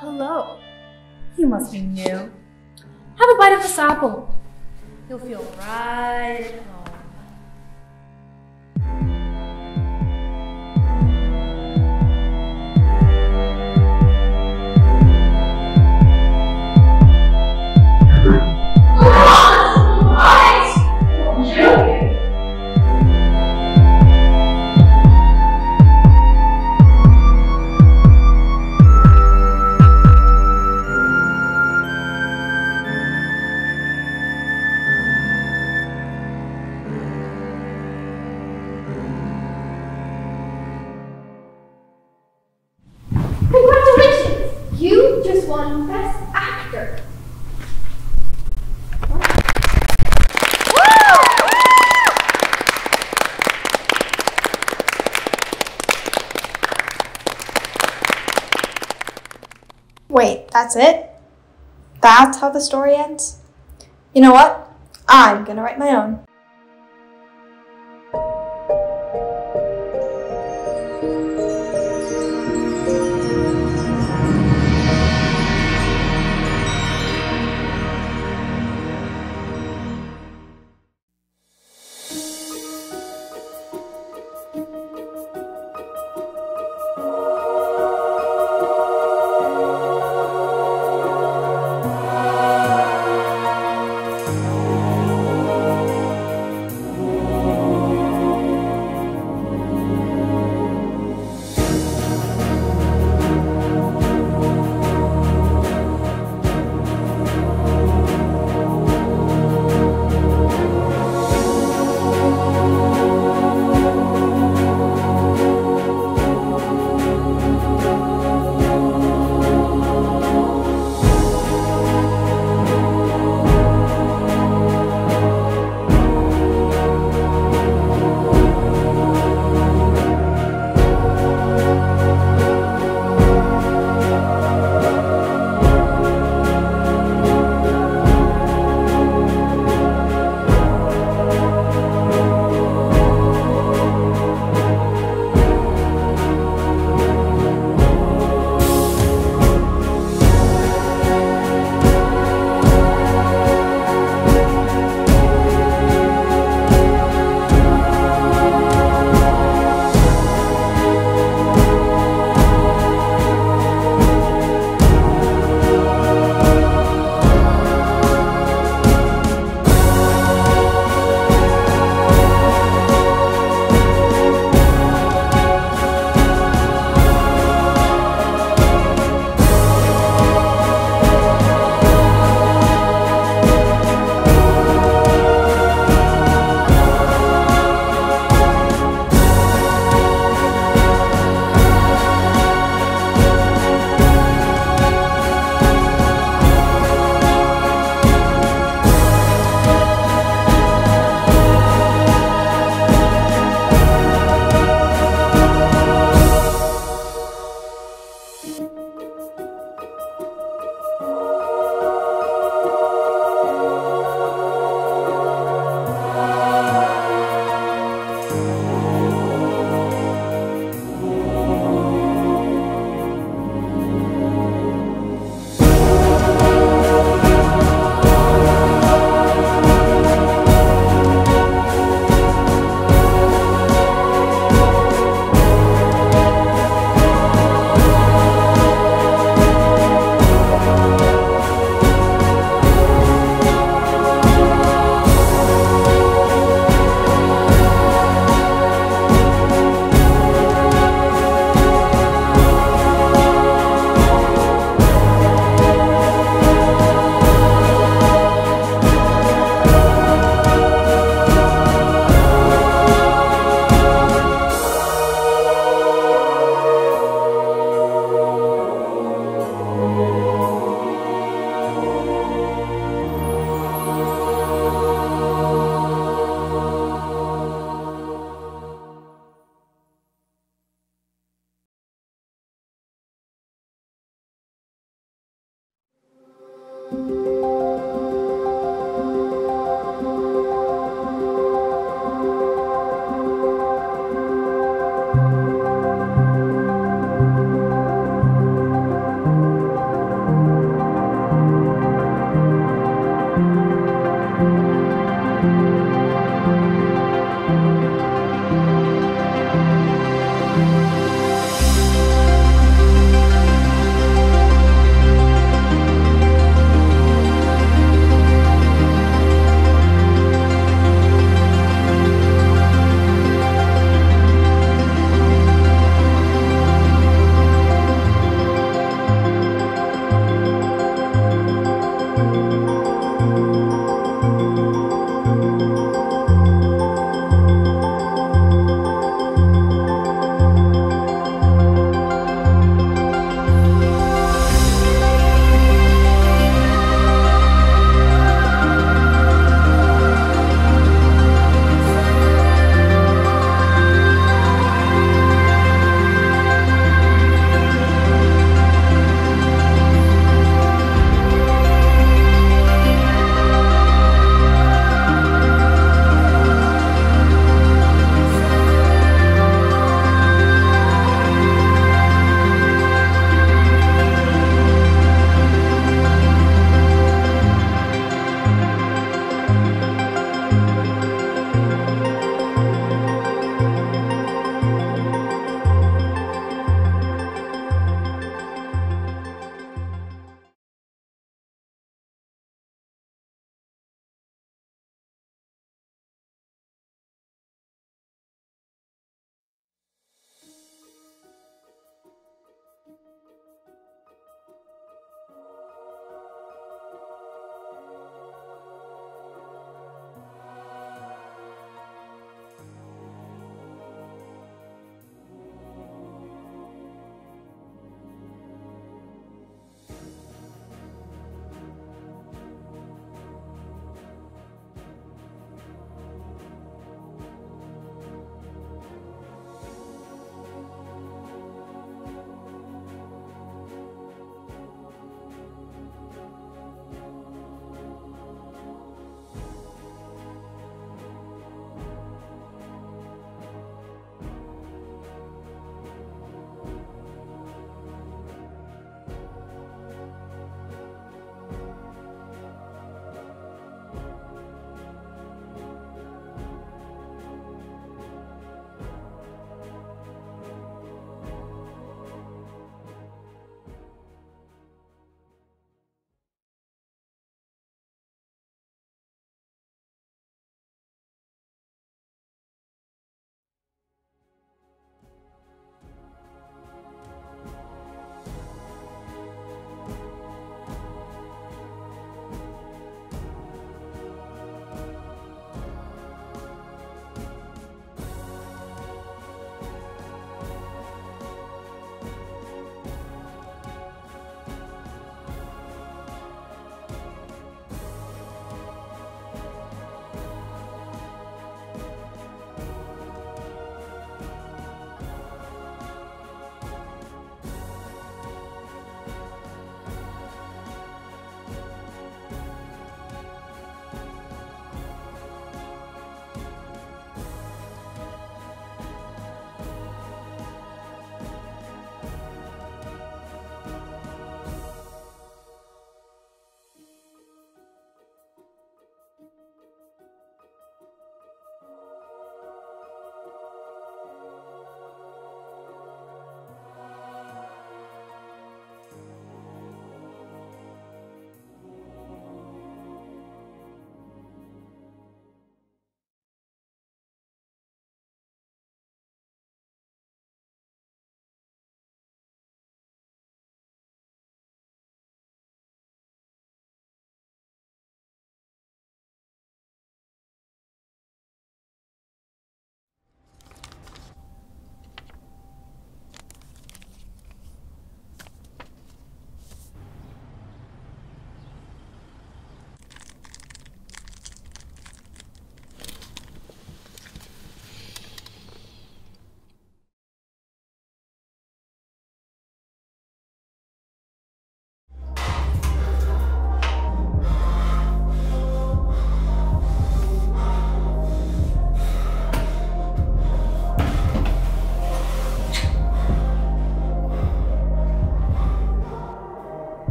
hello. You must be new. Have a bite of this apple. You'll feel right at home. Congratulations! You just won Best Actor. Wait, that's it? That's how the story ends? You know what? I'm gonna write my own.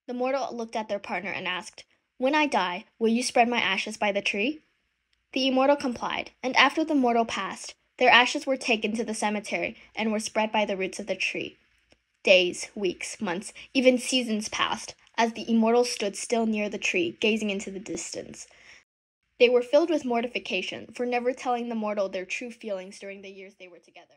The mortal looked at their partner and asked, "When I die, will you spread my ashes by the tree?" The immortal complied, and after the mortal passed, their ashes were taken to the cemetery and were spread by the roots of the tree. Days, weeks, months, even seasons passed, as the immortals stood still near the tree, gazing into the distance. They were filled with mortification for never telling the mortal their true feelings during the years they were together.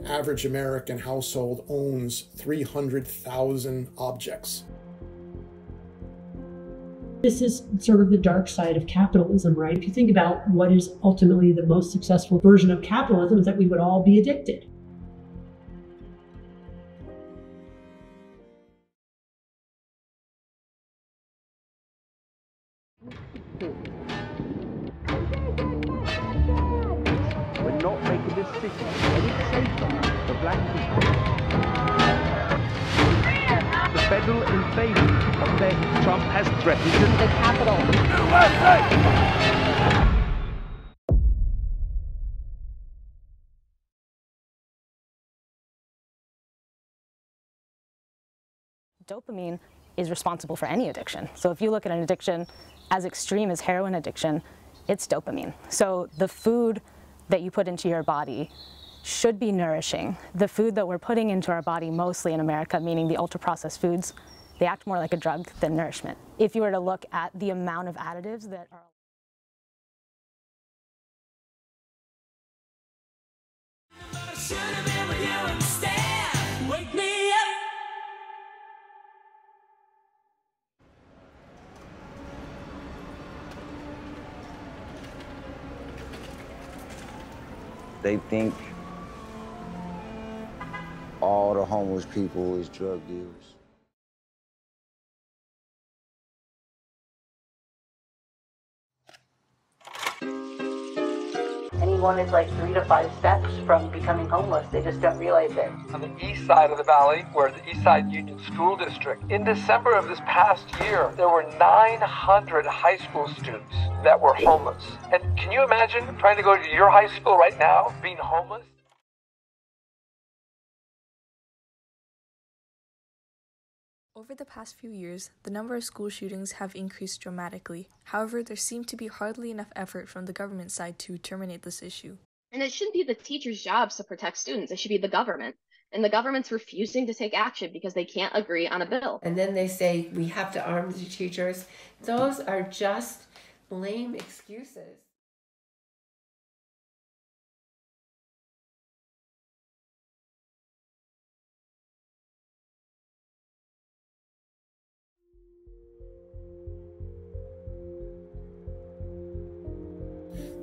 Average American household owns 300,000 objects. This is sort of the dark side of capitalism, right? If you think about what is ultimately the most successful version of capitalism, is that we would all be addicted. We're not making this city any safer for black people. The federal invasion of their Trump has threatened the capital. USA! Dopamine is responsible for any addiction. So if you look at an addiction as extreme as heroin addiction, it's dopamine. So the food that you put into your body should be nourishing. The food that we're putting into our body, mostly in America, meaning the ultra-processed foods, they act more like a drug than nourishment. If you were to look at the amount of additives that are They think all the homeless people is drug dealers. Anyone is like 3 to 5 steps from becoming homeless. They just don't realize it. On the east side of the valley, where the East Side Union School District, in December of this past year, there were 900 high school students that were homeless. And can you imagine trying to go to your high school right now, being homeless? Over the past few years, the number of school shootings have increased dramatically. However, there seemed to be hardly enough effort from the government side to terminate this issue. And it shouldn't be the teachers' jobs to protect students. It should be the government. And the government's refusing to take action because they can't agree on a bill. And then they say we have to arm the teachers. Those are just lame excuses.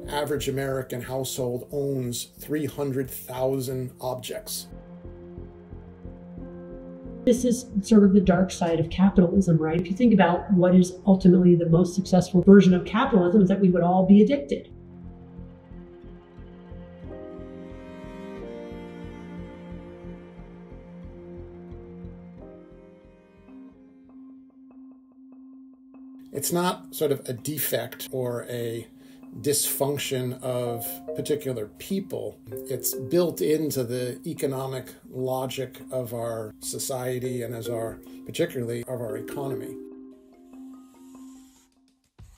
Average American household owns 300,000 objects. This is sort of the dark side of capitalism, right? If you think about what is ultimately the most successful version of capitalism, is that we would all be addicted. It's not sort of a defect or a dysfunction of particular people. It's built into the economic logic of our society and particularly of our economy.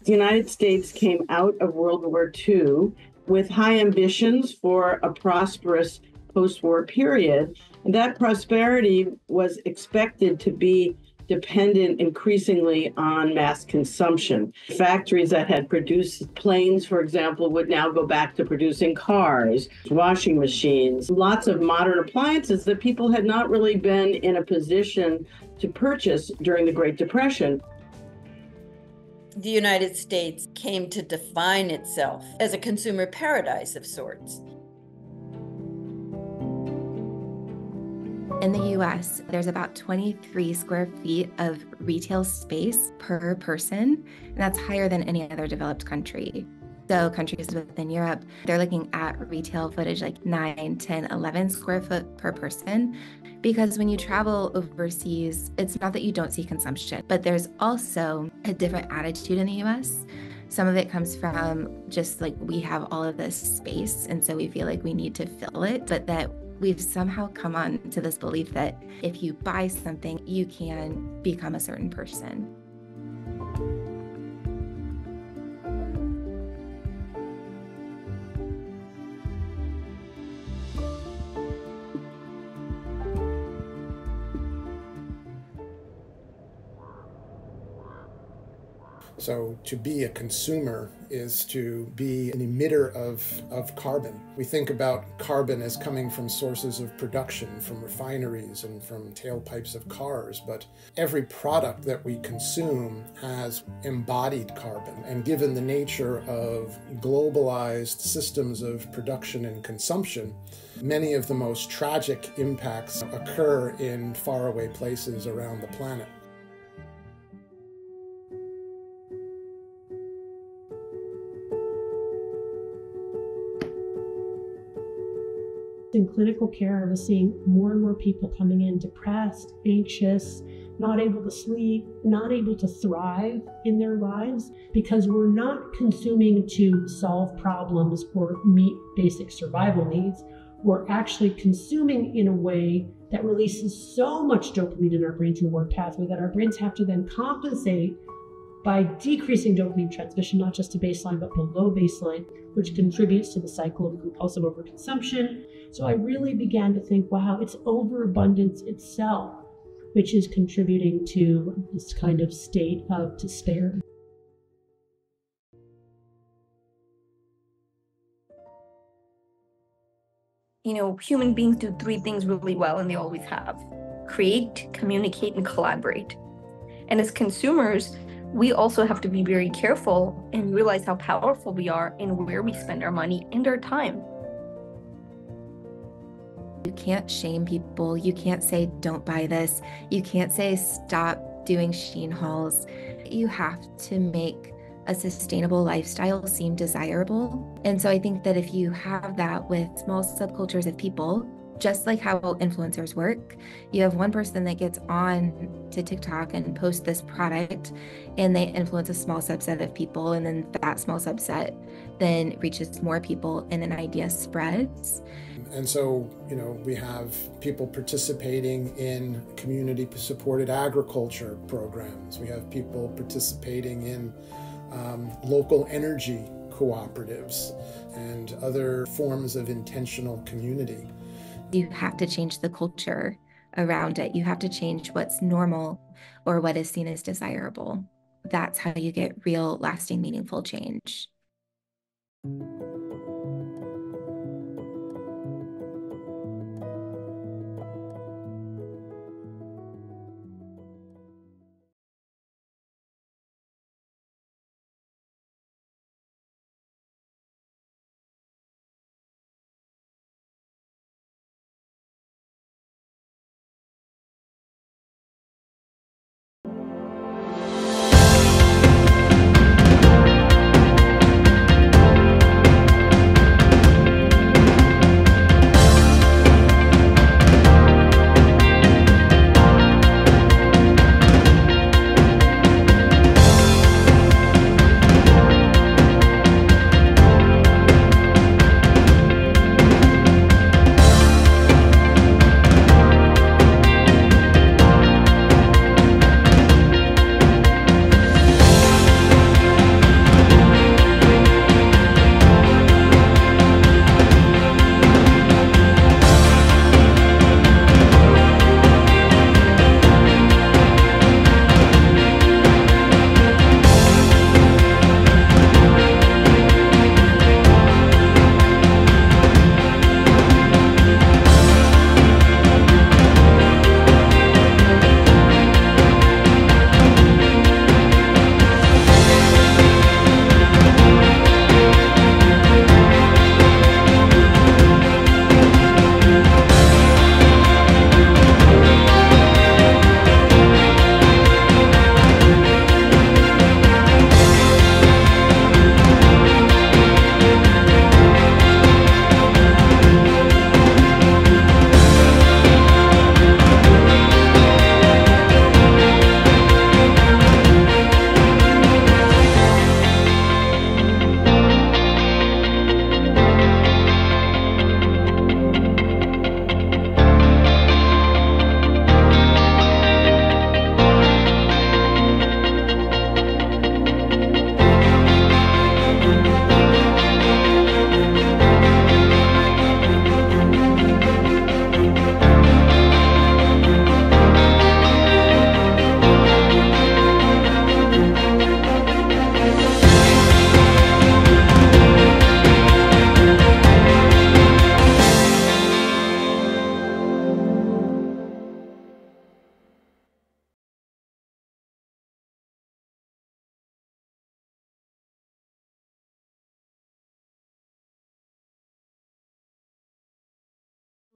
The United States came out of World War II with high ambitions for a prosperous post-war period. And that prosperity was expected to be dependent increasingly on mass consumption. Factories that had produced planes, for example, would now go back to producing cars, washing machines, lots of modern appliances that people had not really been in a position to purchase during the Great Depression. The United States came to define itself as a consumer paradise of sorts. In the US, there's about 23 square feet of retail space per person, and that's higher than any other developed country. So countries within Europe, they're looking at retail footage like 9, 10, 11 square foot per person. Because when you travel overseas, it's not that you don't see consumption, but there's also a different attitude in the US. Some of it comes from just like we have all of this space, and so we feel like we need to fill it, but that we've somehow come on to this belief that if you buy something, you can become a certain person. So to be a consumer is to be an emitter of carbon. We think about carbon as coming from sources of production, from refineries and from tailpipes of cars, but every product that we consume has embodied carbon. And given the nature of globalized systems of production and consumption, many of the most tragic impacts occur in faraway places around the planet. In clinical care, I was seeing more and more people coming in depressed, anxious, not able to sleep, not able to thrive in their lives because we're not consuming to solve problems or meet basic survival needs. We're actually consuming in a way that releases so much dopamine in our brain's reward pathway that our brains have to then compensate by decreasing dopamine transmission, not just to baseline, but below baseline, which contributes to the cycle of compulsive overconsumption. So I really began to think, wow, it's overabundance itself, which is contributing to this kind of state of despair. You know, human beings do three things really well, and they always have: create, communicate, and collaborate. And as consumers, we also have to be very careful and realize how powerful we are in where we spend our money and our time. You can't shame people. You can't say, don't buy this. You can't say, stop doing Shein hauls. You have to make a sustainable lifestyle seem desirable. And so I think that if you have that with small subcultures of people, just like how influencers work, you have one person that gets on to TikTok and posts this product, and they influence a small subset of people, and then that small subset then reaches more people and an idea spreads. And so, you know, we have people participating in community-supported agriculture programs. We have people participating in local energy cooperatives and other forms of intentional community. You have to change the culture around it. You have to change what's normal or what is seen as desirable. That's how you get real, lasting, meaningful change.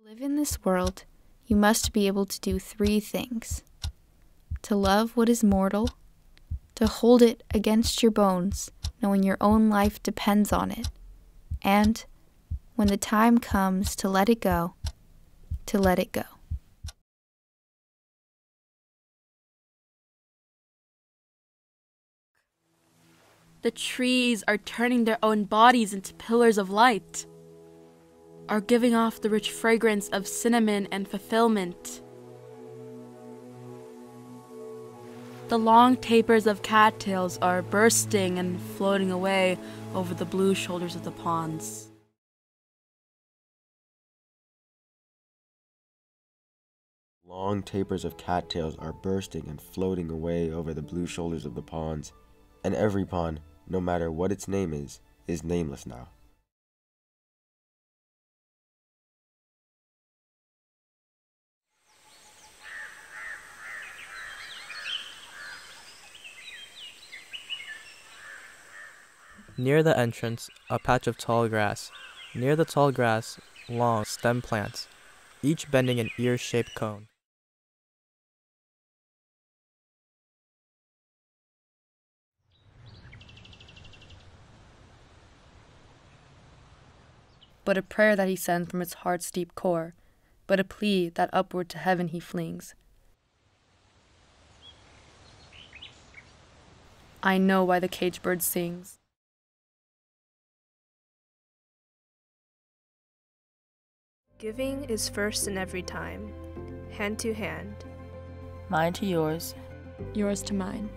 To live in this world, you must be able to do 3 things: to love what is mortal, to hold it against your bones, knowing your own life depends on it, and, when the time comes to let it go, to let it go. The trees are turning their own bodies into pillars of light, are giving off the rich fragrance of cinnamon and fulfillment. The long tapers of cattails are bursting and floating away over the blue shoulders of the ponds. Long tapers of cattails are bursting and floating away over the blue shoulders of the ponds, and every pond, no matter what its name is nameless now. Near the entrance, a patch of tall grass. Near the tall grass, long stem plants, each bending an ear-shaped cone. But a prayer that he sends from its heart's deep core, but a plea that upward to heaven he flings. I know why the caged bird sings. Giving is first in every time, hand to hand. Mine to yours. Yours to mine.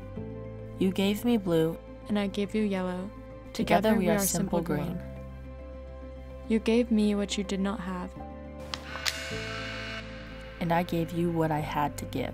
You gave me blue, and I gave you yellow. Together we are simple green. You gave me what you did not have, and I gave you what I had to give.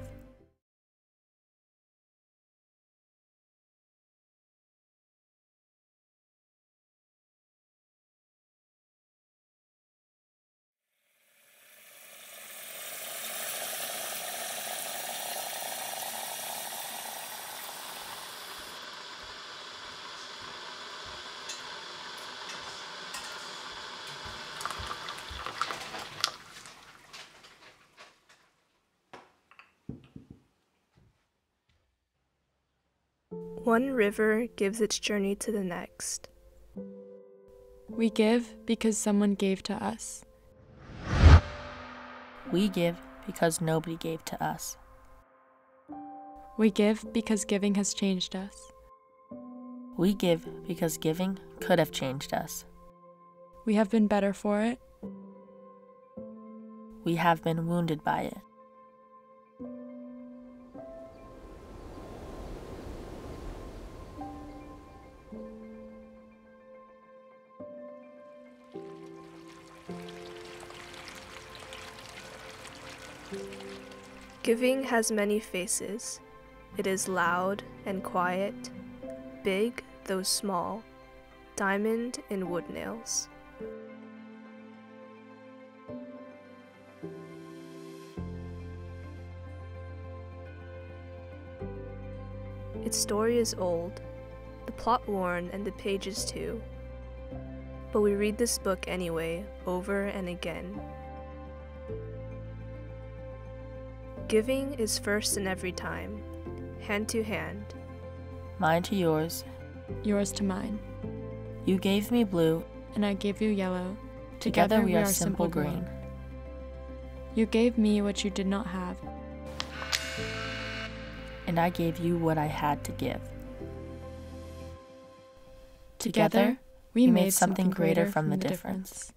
One river gives its journey to the next. We give because someone gave to us. We give because nobody gave to us. We give because giving has changed us. We give because giving could have changed us. We have been better for it. We have been wounded by it. Giving has many faces. It is loud and quiet, big though small, diamond in wood nails. Its story is old, the plot worn and the pages too. But we read this book anyway, over and again. Giving is first in every time, hand to hand. Mine to yours. Yours to mine. You gave me blue, and I gave you yellow. Together we are simple green. You gave me what you did not have, and I gave you what I had to give. Together, we made something greater from the difference.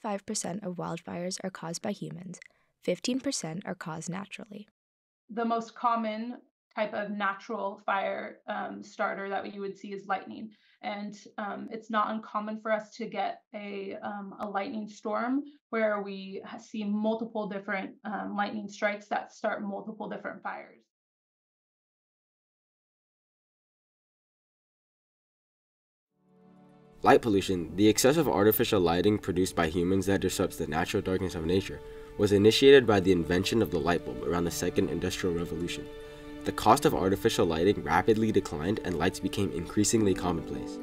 % of wildfires are caused by humans, 15% are caused naturally. The most common type of natural fire starter that you would see is lightning. And it's not uncommon for us to get a lightning storm where we see multiple different lightning strikes that start multiple different fires. Light pollution, the excessive artificial lighting produced by humans that disrupts the natural darkness of nature, was initiated by the invention of the light bulb around the Second Industrial Revolution. The cost of artificial lighting rapidly declined and lights became increasingly commonplace.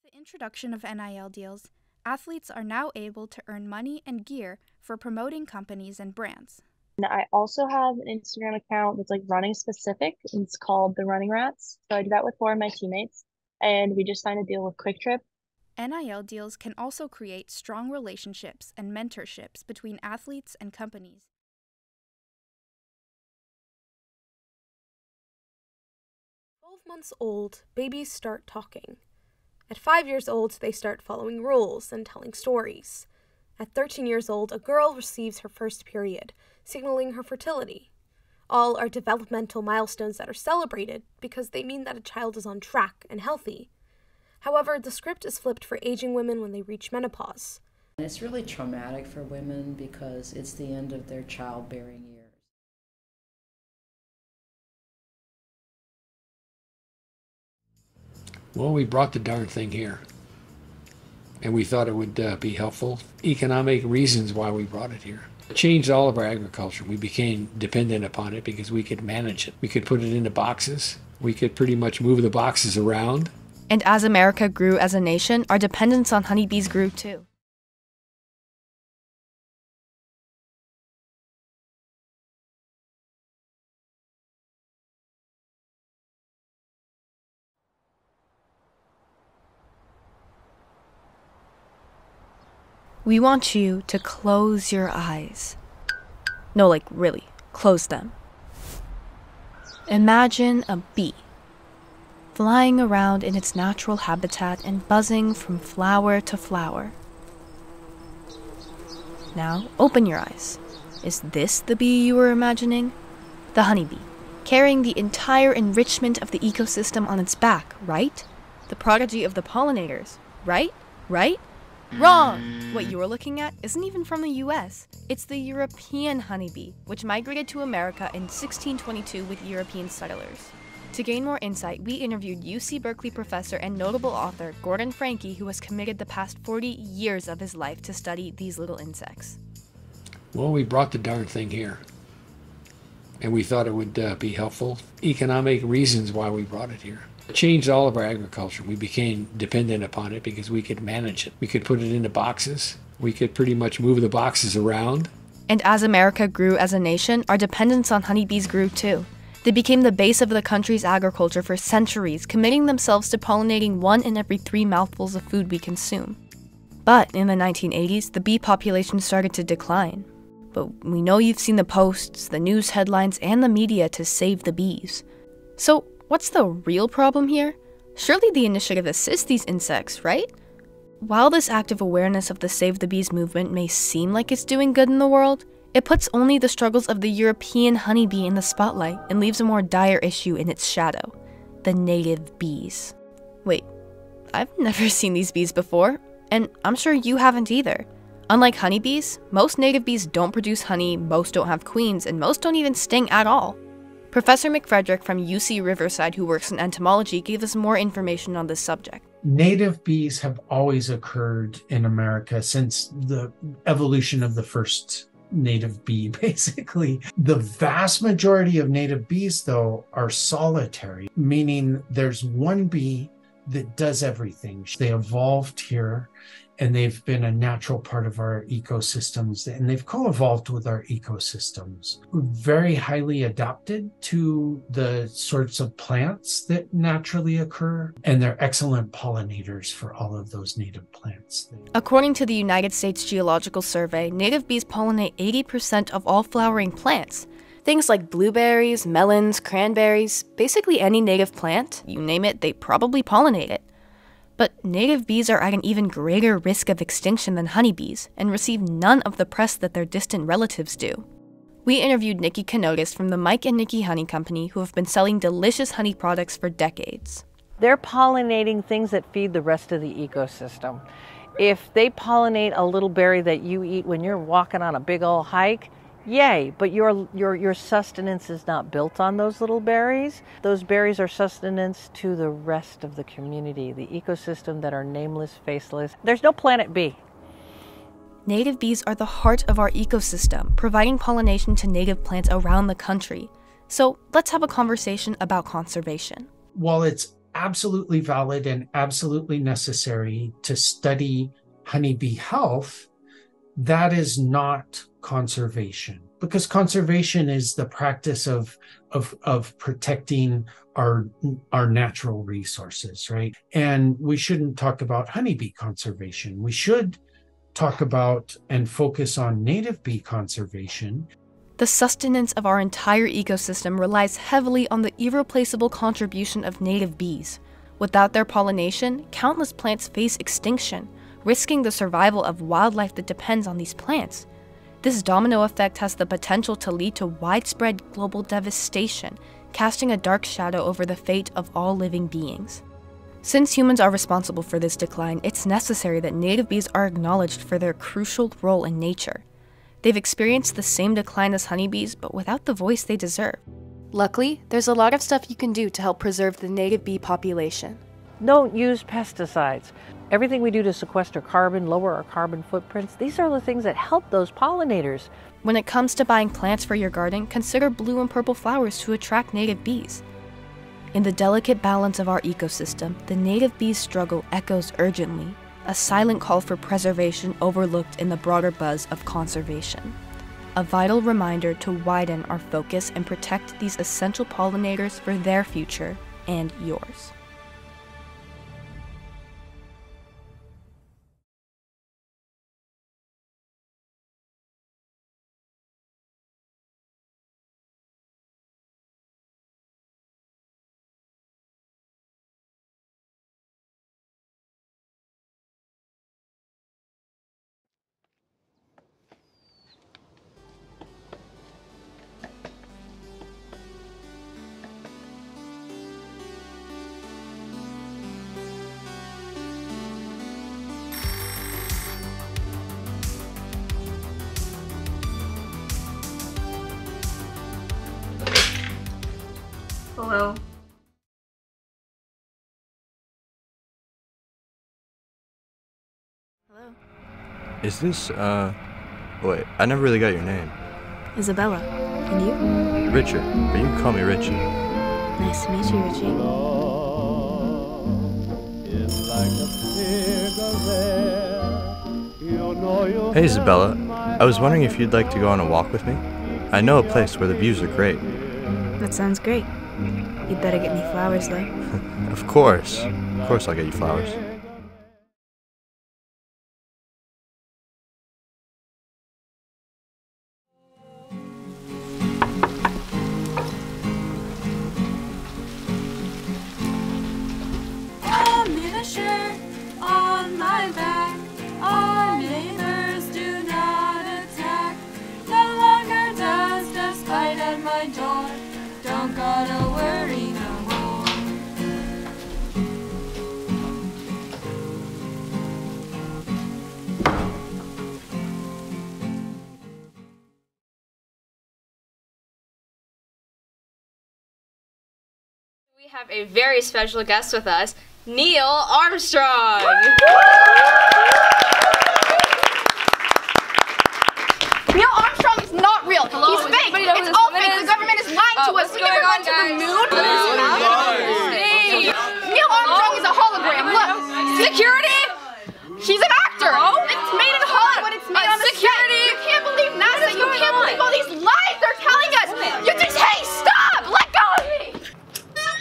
With the introduction of NIL deals, athletes are now able to earn money and gear for promoting companies and brands. And I also have an Instagram account that's like running specific. It's called The Running Rats. So I do that with 4 of my teammates, and we just signed a deal with Quick Trip. NIL deals can also create strong relationships and mentorships between athletes and companies. Months old, babies start talking. At 5 years old, they start following rules and telling stories. At 13 years old, a girl receives her first period, signaling her fertility. All are developmental milestones that are celebrated because they mean that a child is on track and healthy. However, the script is flipped for aging women when they reach menopause. It's really traumatic for women because it's the end of their childbearing years. Well, we brought the darn thing here, and we thought it would be helpful. Economic reasons why we brought it here. It changed all of our agriculture. We became dependent upon it because we could manage it. We could put it into boxes. We could pretty much move the boxes around. And as America grew as a nation, our dependence on honeybees grew too. We want you to close your eyes. No, like really, close them. Imagine a bee flying around in its natural habitat and buzzing from flower to flower. Now, open your eyes. Is this the bee you were imagining? The honeybee, carrying the entire enrichment of the ecosystem on its back, right? The prodigy of the pollinators, right? Right? Wrong! What you're looking at isn't even from the US. It's the European honeybee, which migrated to America in 1622 with European settlers. To gain more insight, we interviewed UC Berkeley professor and notable author Gordon Franke, who has committed the past 40 years of his life to study these little insects. Well, we brought the darn thing here, and we thought it would be helpful. Economic reasons why we brought it here. It changed all of our agriculture. We became dependent upon it because we could manage it. We could put it into boxes. We could pretty much move the boxes around. And as America grew as a nation, our dependence on honeybees grew too. They became the base of the country's agriculture for centuries, committing themselves to pollinating 1 in every 3 mouthfuls of food we consume. But in the 1980s, the bee population started to decline. But we know you've seen the posts, the news headlines, and the media to save the bees. So, what's the real problem here? Surely the initiative assists these insects, right? While this active awareness of the Save the Bees movement may seem like it's doing good in the world, it puts only the struggles of the European honeybee in the spotlight and leaves a more dire issue in its shadow: the native bees. Wait, I've never seen these bees before, and I'm sure you haven't either. Unlike honeybees, most native bees don't produce honey, most don't have queens, and most don't even sting at all. Professor McFrederick from UC Riverside, who works in entomology, gave us more information on this subject. Native bees have always occurred in America since the evolution of the first native bee, basically. The vast majority of native bees, though, are solitary, meaning there's one bee that does everything. They evolved here, and they've been a natural part of our ecosystems, and they've co-evolved with our ecosystems. Very highly adapted to the sorts of plants that naturally occur, and they're excellent pollinators for all of those native plants. According to the United States Geological Survey, native bees pollinate 80% of all flowering plants. Things like blueberries, melons, cranberries, basically any native plant, you name it, they probably pollinate it. But native bees are at an even greater risk of extinction than honeybees and receive none of the press that their distant relatives do. We interviewed Nikki Kanotis from the Mike and Nikki Honey Company, who have been selling delicious honey products for decades. They're pollinating things that feed the rest of the ecosystem. If they pollinate a little berry that you eat when you're walking on a big old hike, yay, but your sustenance is not built on those little berries. Those berries are sustenance to the rest of the community, the ecosystem that are nameless, faceless. There's no planet B. Native bees are the heart of our ecosystem, providing pollination to native plants around the country. So let's have a conversation about conservation. While it's absolutely valid and absolutely necessary to study honeybee health, that is not conservation, because conservation is the practice of protecting our natural resources, right? And we shouldn't talk about honeybee conservation. We should talk about and focus on native bee conservation. The sustenance of our entire ecosystem relies heavily on the irreplaceable contribution of native bees. Without their pollination, countless plants face extinction, risking the survival of wildlife that depends on these plants. This domino effect has the potential to lead to widespread global devastation, casting a dark shadow over the fate of all living beings. Since humans are responsible for this decline, it's necessary that native bees are acknowledged for their crucial role in nature. They've experienced the same decline as honeybees, but without the voice they deserve. Luckily, there's a lot of stuff you can do to help preserve the native bee population. Don't use pesticides. Everything we do to sequester carbon, lower our carbon footprints, these are the things that help those pollinators. When it comes to buying plants for your garden, consider blue and purple flowers to attract native bees. In the delicate balance of our ecosystem, the native bee's struggle echoes urgently, a silent call for preservation overlooked in the broader buzz of conservation. A vital reminder to widen our focus and protect these essential pollinators for their future and yours. Hello. Hello. Is this, wait, I never really got your name. Isabella. And you? Richard, but you can call me Richie. Nice to meet you, Richie. Hey, Isabella. I was wondering if you'd like to go on a walk with me? I know a place where the views are great. That sounds great. You'd better get me flowers, though. Of course. Of course I'll get you flowers. I'm in a shirt on my back. Our neighbors do not attack. No longer does the spite at my door. Don't gotta worry no more. We have a very special guest with us, Neil Armstrong. Neil Armstrong is not real. He's fake. It's all fake. The government is lying to us. We never went to the moon. Neil Armstrong is a hologram. Look, security. He's an actor. It's made in Hollywood. It's made on the security. You can't believe NASA. You can't believe all these lies they're telling us. You just, hey, stop! Let go of me.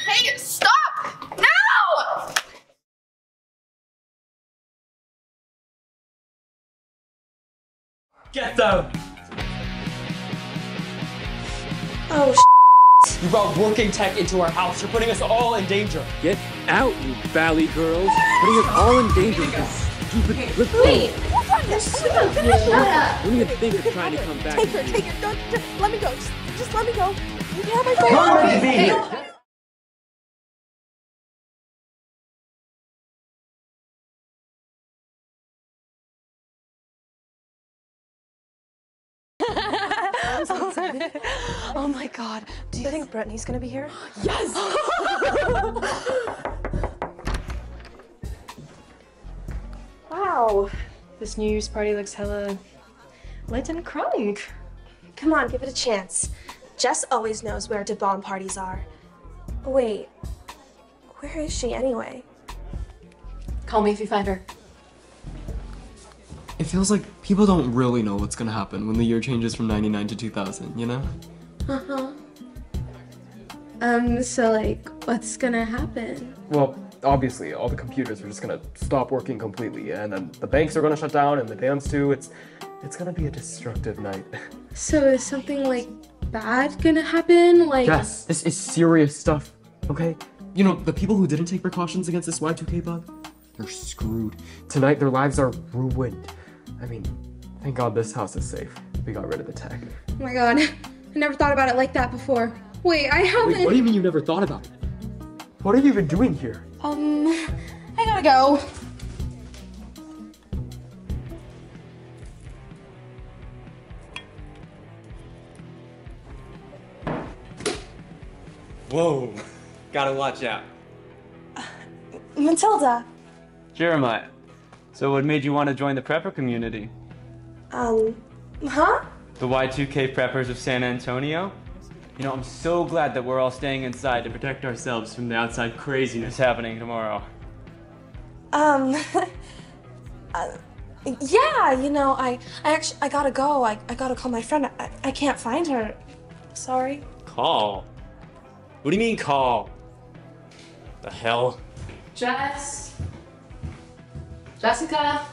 Hey, stop! No! Get down! Oh, You brought working tech into our house. You're putting us all in danger. Get out, you valley girls. Putting us all in danger with this stupid flip phone. Wait, what's on this? Shut up. Don't even think of trying to come back. Take her. Don't, let me go. Just let me go. You can have my phone. Oh my god. Do you think Brittany's gonna be here? Yes! Wow. This New Year's party looks hella lit and crunk. Come on, give it a chance. Jess always knows where to bomb parties are. Wait, where is she anyway? Call me if you find her. It feels like people don't really know what's gonna happen when the year changes from 99 to 2000, you know? Uh-huh. So like, what's gonna happen? Well, obviously, all the computers are just gonna stop working completely, and then the banks are gonna shut down, and the dams too. It's gonna be a destructive night. So is something like bad gonna happen? Like Yes, this is serious stuff, okay? You know, the people who didn't take precautions against this Y2K bug, they're screwed. Tonight, their lives are ruined. I mean, thank God this house is safe. We got rid of the tech. Oh my god, I never thought about it like that before. Wait, I haven't. Wait, what do you mean you never thought about it? What are you even doing here? I gotta go. Whoa, gotta watch out. Matilda. Jeremiah, so what made you want to join the prepper community? Huh? The Y2K preppers of San Antonio? You know, I'm so glad that we're all staying inside to protect ourselves from the outside craziness happening tomorrow. Yeah, you know, I gotta go. I gotta call my friend. I can't find her. Sorry. Call? What do you mean call? The hell? Jess. Jessica.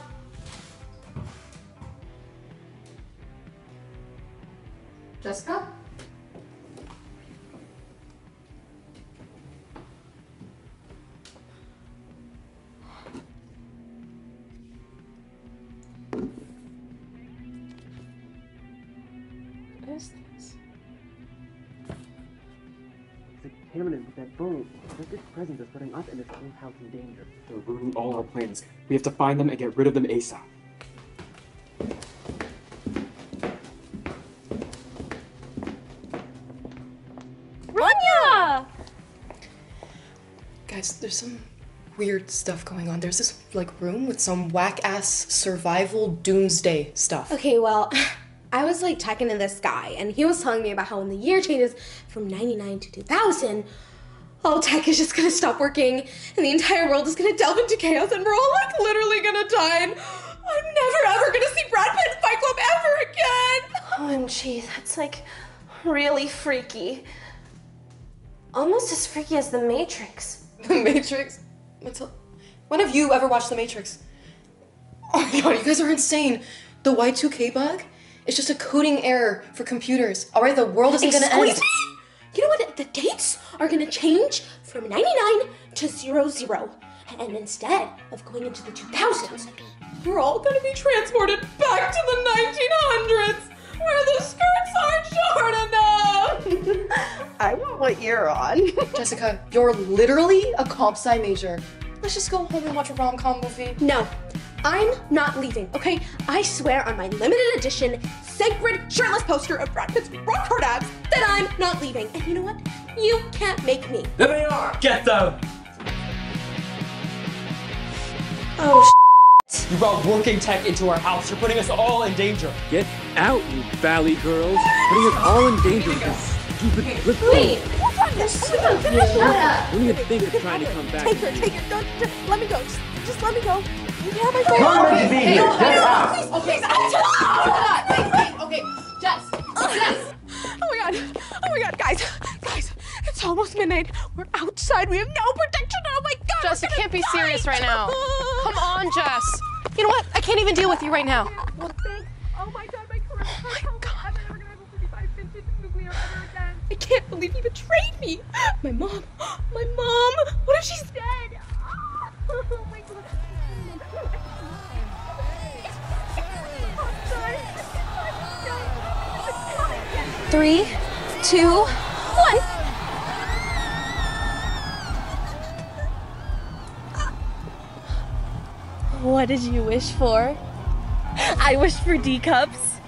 Jessica? What is this? The contaminant with that boom. This presence is putting us and this whole house in danger. They're ruining all our plans. We have to find them and get rid of them ASAP. Rania! Guys, there's some weird stuff going on. There's this like room with some whack-ass survival doomsday stuff. Okay, well, I was like talking to this guy, and he was telling me about how when the year changes from 99 to 2000, all tech is just gonna stop working, and the entire world is gonna delve into chaos, and we're all like literally gonna die, and I'm never ever gonna see Brad Pitt's Fight Club ever again! OMG, that's like really freaky. Almost as freaky as The Matrix. The Matrix? When have you ever watched The Matrix? Oh my god, you guys are insane. The Y2K bug is just a coding error for computers. Alright, the world isn't gonna end. You know what? The dates are gonna change from 99 to 00. And instead of going into the 2000s, we're all gonna be transported back to the 1900s, where the skirts aren't short enough. I want what you're on. Jessica, you're literally a comp sci major. Let's just go home and watch a rom-com movie. No, I'm not leaving, okay? I swear on my limited edition, sacred shirtless poster of Brad Pitt's rock hard abs that I'm not leaving. And you know what? You can't make me. There they are! Get them! Oh, You brought working tech into our house. You're putting us all in danger. Get out, you valley girls. Putting us all in danger with this stupid flip phone. Wait, what's on this? Shut up. Don't even think of trying to come back. Take her. Don't, just let me go. Just let me go. You can have my phone. Okay, wait, okay, Jess. Oh my god, guys, it's almost midnight. We're outside. We have no protection. Oh my god. Jess, you can't be serious right now. Come on, Jess. You know what? I can't even deal with you right now. Oh my god, my career. Oh my god. I'm never gonna have a 55 vintage nuclear ever again. I can't can't believe he betrayed me. My mom. What if she's dead? Oh my God. 3, 2, 1. What did you wish for? I wished for D cups.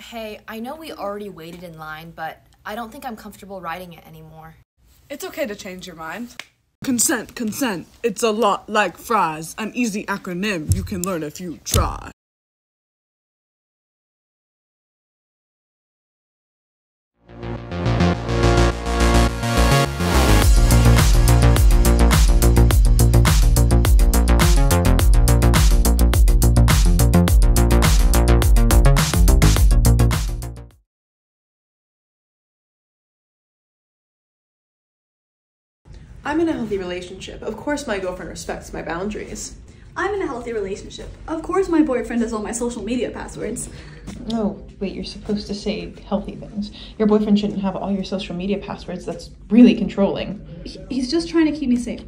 Hey, I know we already waited in line, but I don't think I'm comfortable riding it anymore. It's okay to change your mind. Consent, consent. It's a lot like fries, an easy acronym you can learn if you try. I'm in a healthy relationship. Of course my girlfriend respects my boundaries. I'm in a healthy relationship. Of course my boyfriend has all my social media passwords. No, wait, you're supposed to say healthy things. Your boyfriend shouldn't have all your social media passwords. That's really controlling. He's just trying to keep me safe.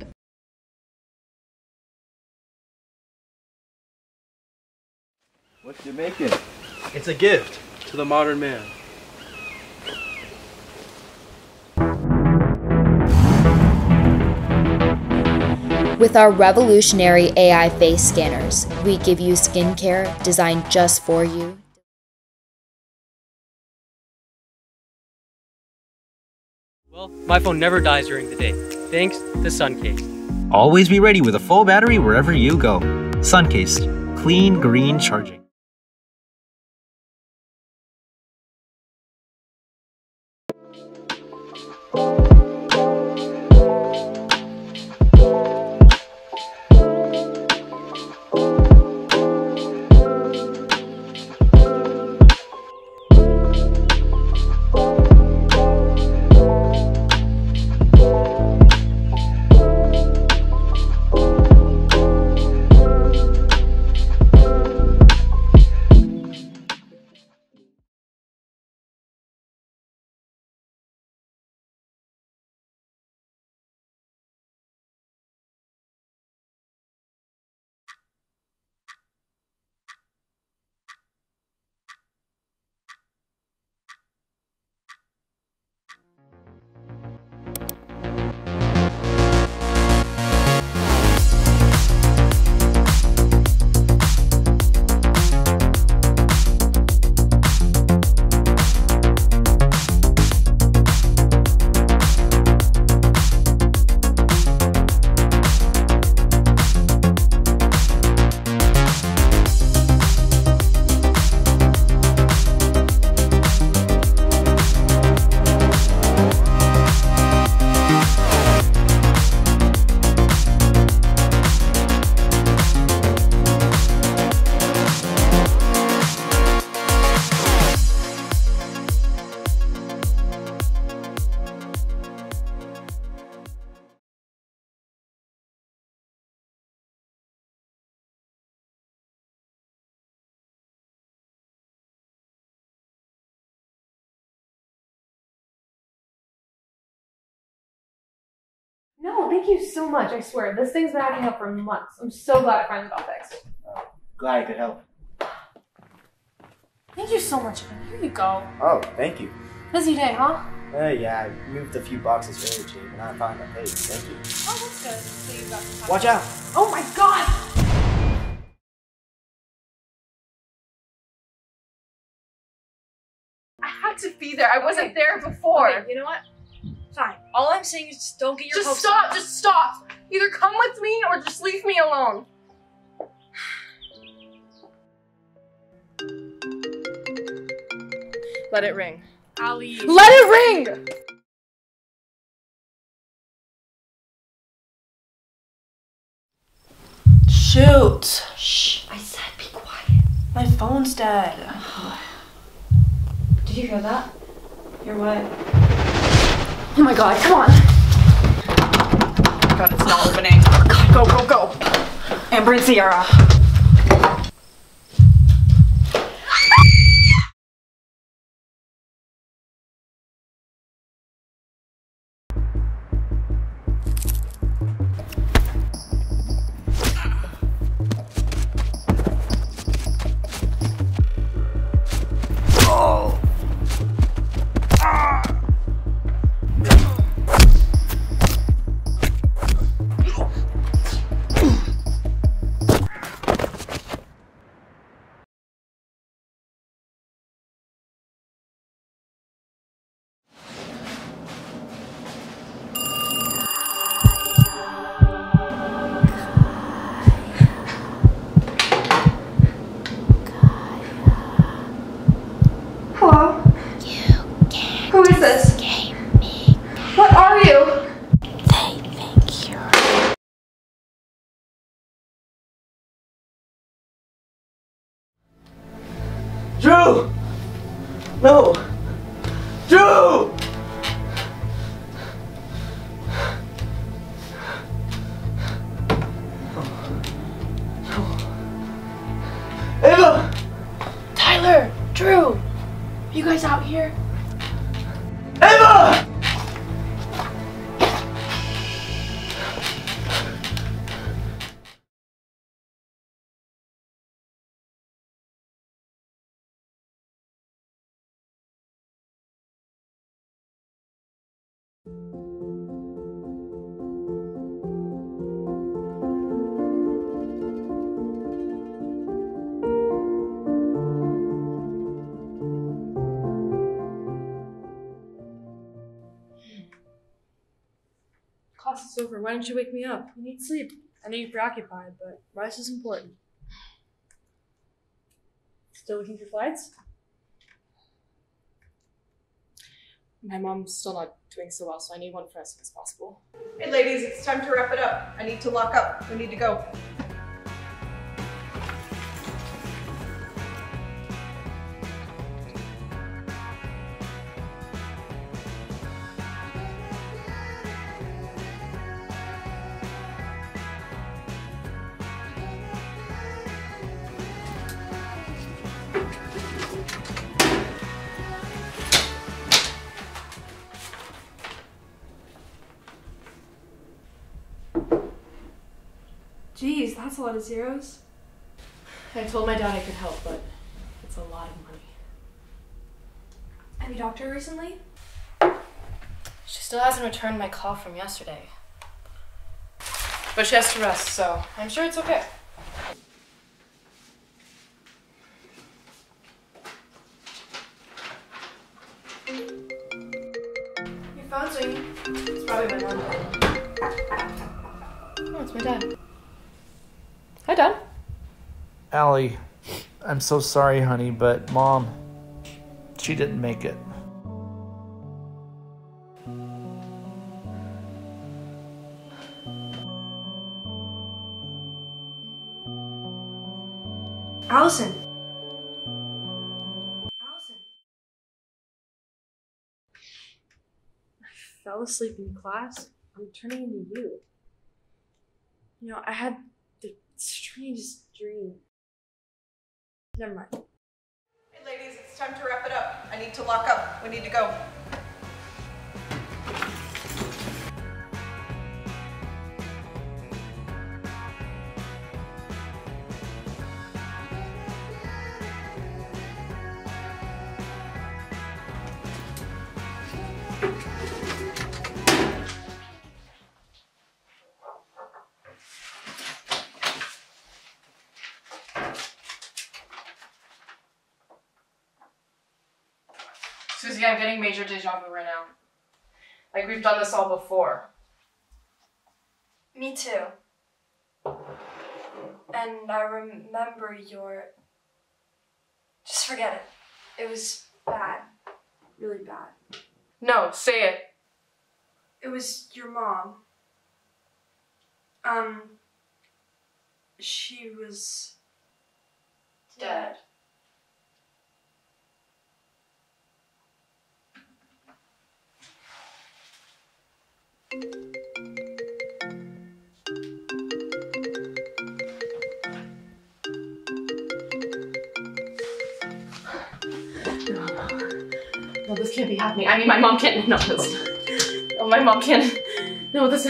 What you making? It's a gift to the modern man. With our revolutionary AI face scanners, we give you skincare designed just for you. Well, my phone never dies during the day, thanks to Suncase. Always be ready with a full battery wherever you go. Suncased, clean green charging. No, thank you so much, I swear. This thing's been acting up for months. I'm so glad it finally got fixed. Glad I could help. Thank you so much. Here you go. Oh, thank you. Busy day, huh? Yeah, I moved a few boxes earlier today, but now I found my page. Thank you. Oh, that's good. So you've got some time. Watch out! Oh my god! I had to be there. I wasn't there before. Okay, you know what? Fine. All I'm saying is just don't get your hopes stop. up. Just stop. Either come with me or just leave me alone. Let it ring. Ali. Let it ring! Shoot. Shh, I said be quiet. My phone's dead. Did you hear that? You're what? Oh my god, come on. God, it's not opening. Go, go, go. Amber and Sierra. Hello? Who is this? What are you? They think you're... Drew! No! Drew! Ava! Tyler! Drew! You guys out here? Ava! Class is over. Why didn't you wake me up? I need sleep. I know you're preoccupied, but rest is important. Still looking for flights? My mom's still not doing so well, so I need one for as soon as possible. Hey ladies, it's time to wrap it up. I need to lock up. We need to go. Jeez, that's a lot of zeros. I told my dad I could help, but it's a lot of money. Have you talked to her recently? She still hasn't returned my call from yesterday. But she has to rest, so I'm sure it's okay. Your phone's ringing. It's probably my mom. Oh, it's my dad. Hi, Dad. Allie, I'm so sorry, honey, but Mom, she didn't make it. Allison. I fell asleep in class. I'm turning into you. You know, I had the strangest dream. Never mind. Hey ladies, it's time to wrap it up. I need to lock up. We need to go. Susie, I'm getting major deja vu right now. Like, we've done this all before. Me too. And I remember your... Just forget it. It was bad. Really bad. No, say it. It was your mom. She was... dead. No, this can't be happening. I mean, my mom can't. No, this. No, my mom can't. No, this.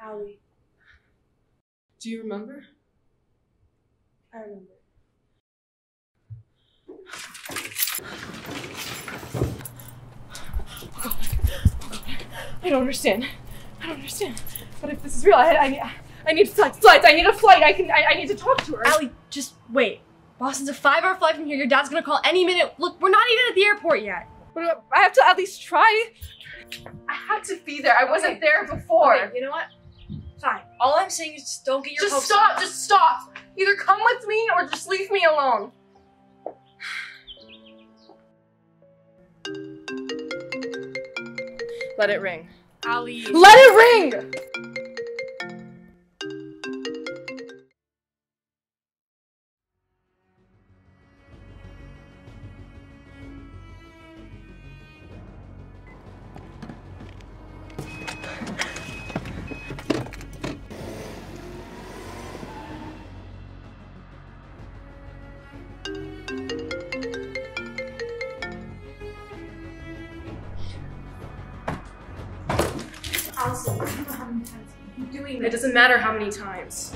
Allie. Do you remember? I remember. I don't understand. I don't understand. But if this is real, I need flights. I need a flight. I need to talk to her. Allie, just wait. Boston's a 5-hour flight from here. Your dad's gonna call any minute. Look, we're not even at the airport yet. But I have to at least try. I had to be there. I wasn't there before. Okay, you know what? Fine. All I'm saying is just don't get your hopes stop. up. Just stop. Either come with me or just leave me alone. Let it ring. Allie. Let it ring! Allison, you don't know how many times you keep doing this. It doesn't matter how many times.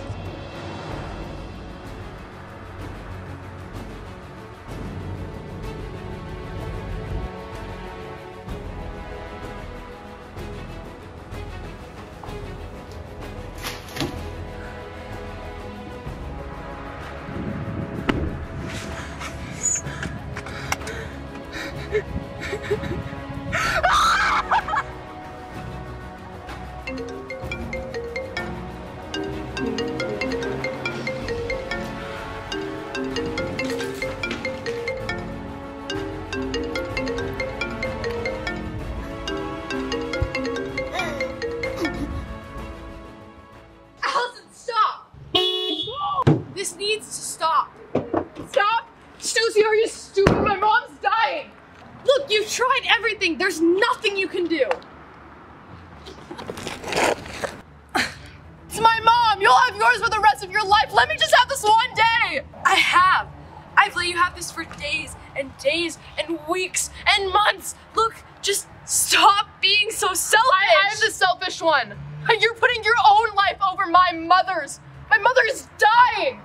Let me just have this one day! I have. I've let you have this for days and weeks and months. Look, just stop being so selfish. I'm the selfish one. You're putting your own life over my mother's. My mother is dying.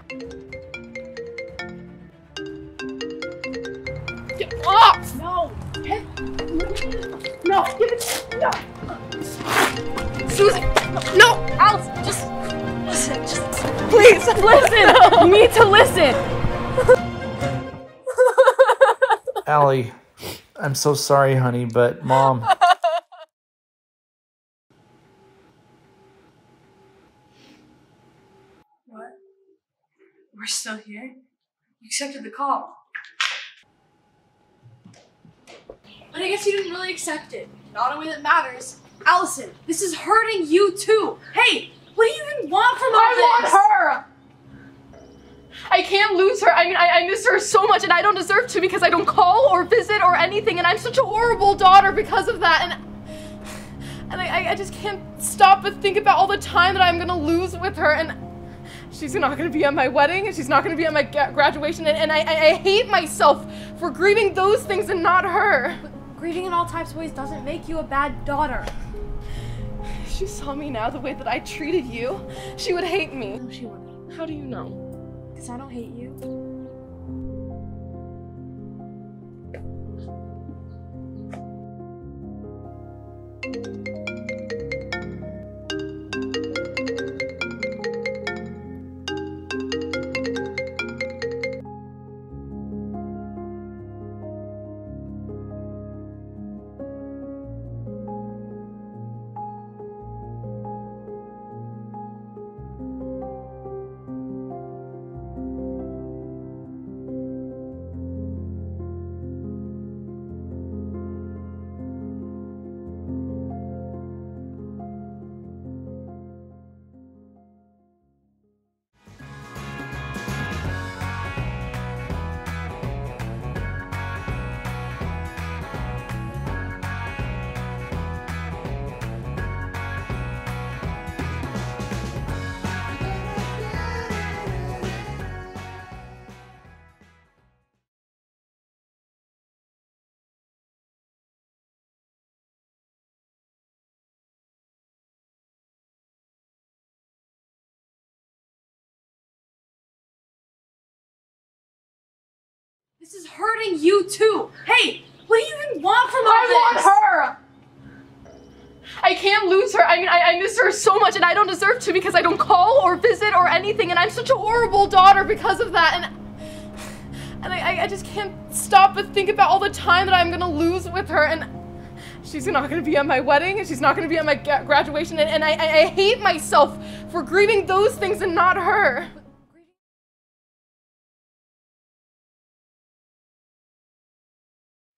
Get off! No. No, give it. No. Susie, no. Alice, just listen. Just please listen. You need to listen. Allie, I'm so sorry, honey, but Mom... What? We're still here? You accepted the call. But I guess you didn't really accept it. Not in a way that matters. Allison, this is hurting you too. Hey, what do you even want from all this? I want her! I can't lose her. I mean, I miss her so much and I don't deserve to because I don't call or visit or anything and I'm such a horrible daughter because of that and I just can't stop but think about all the time that I'm gonna lose with her and she's not gonna be at my wedding and she's not gonna be at my graduation and I hate myself for grieving those things and not her. But grieving in all types of ways doesn't make you a bad daughter. If she saw me now the way that I treated you, she would hate me. No, she wouldn't. How do you know? Because I don't hate you. This is hurting you too. Hey, what do you even want from all this? I want her. I can't lose her. I mean, I miss her so much and I don't deserve to because I don't call or visit or anything and I'm such a horrible daughter because of that and I just can't stop but think about all the time that I'm gonna lose with her and she's not gonna be at my wedding and she's not gonna be at my graduation and I hate myself for grieving those things and not her.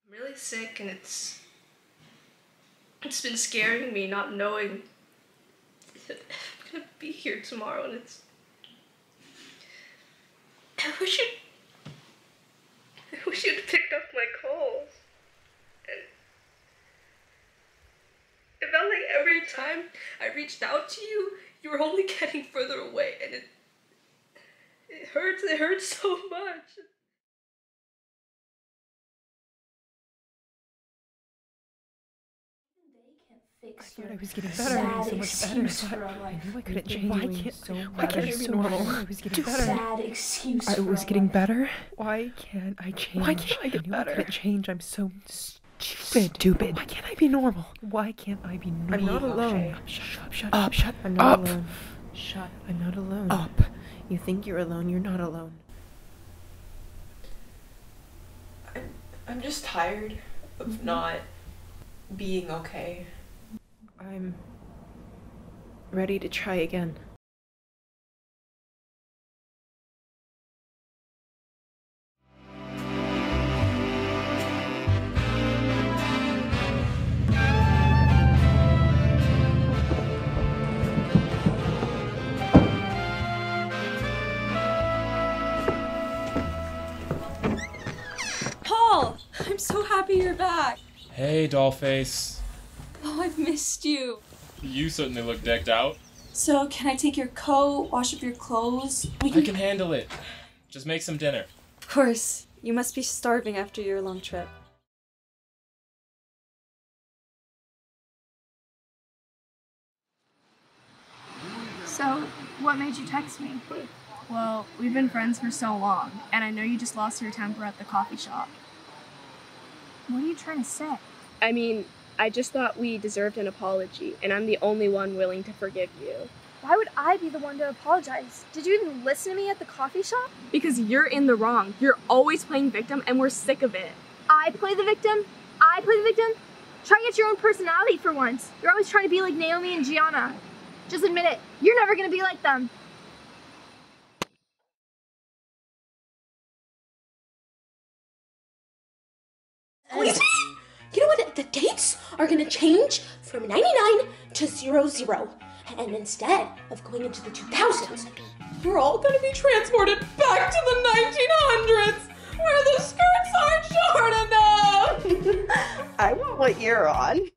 I'm really sick and it's been scaring me not knowing that I'm gonna be here tomorrow and I wish you'd picked up my calls and it felt like every time I reached out to you, you were only getting further away and it hurts so much. I thought I was getting better. So much better. I knew I couldn't change. Why can't I be normal? I was getting better. Sad excuse. I was getting better. Why can't I change? Why can't I get better? I couldn't change. I'm so stupid. Why can't I be normal? Why can't I be normal? I'm not alone. Shut up. I'm not alone. Shut. I'm not alone. Up. You think you're alone. You're not alone. I'm just tired of not being okay. I'm ready to try again. Paul! I'm so happy you're back. Hey, Dollface. Oh, I've missed you. You certainly look decked out. So, can I take your coat, wash up your clothes? I can handle it. Just make some dinner. Of course. You must be starving after your long trip. So, what made you text me? Well, we've been friends for so long, and I know you just lost your temper at the coffee shop. What are you trying to say? I mean, I just thought we deserved an apology, and I'm the only one willing to forgive you. Why would I be the one to apologize? Did you even listen to me at the coffee shop? Because you're in the wrong. You're always playing victim, and we're sick of it. I play the victim? I play the victim? Try and get your own personality for once. You're always trying to be like Naomi and Gianna. Just admit it. You're never gonna be like them. You know what? The dates are gonna change from 99 to 00. And instead of going into the 2000s, we're all gonna be transported back to the 1900s, where the skirts aren't short enough. I want what you're on.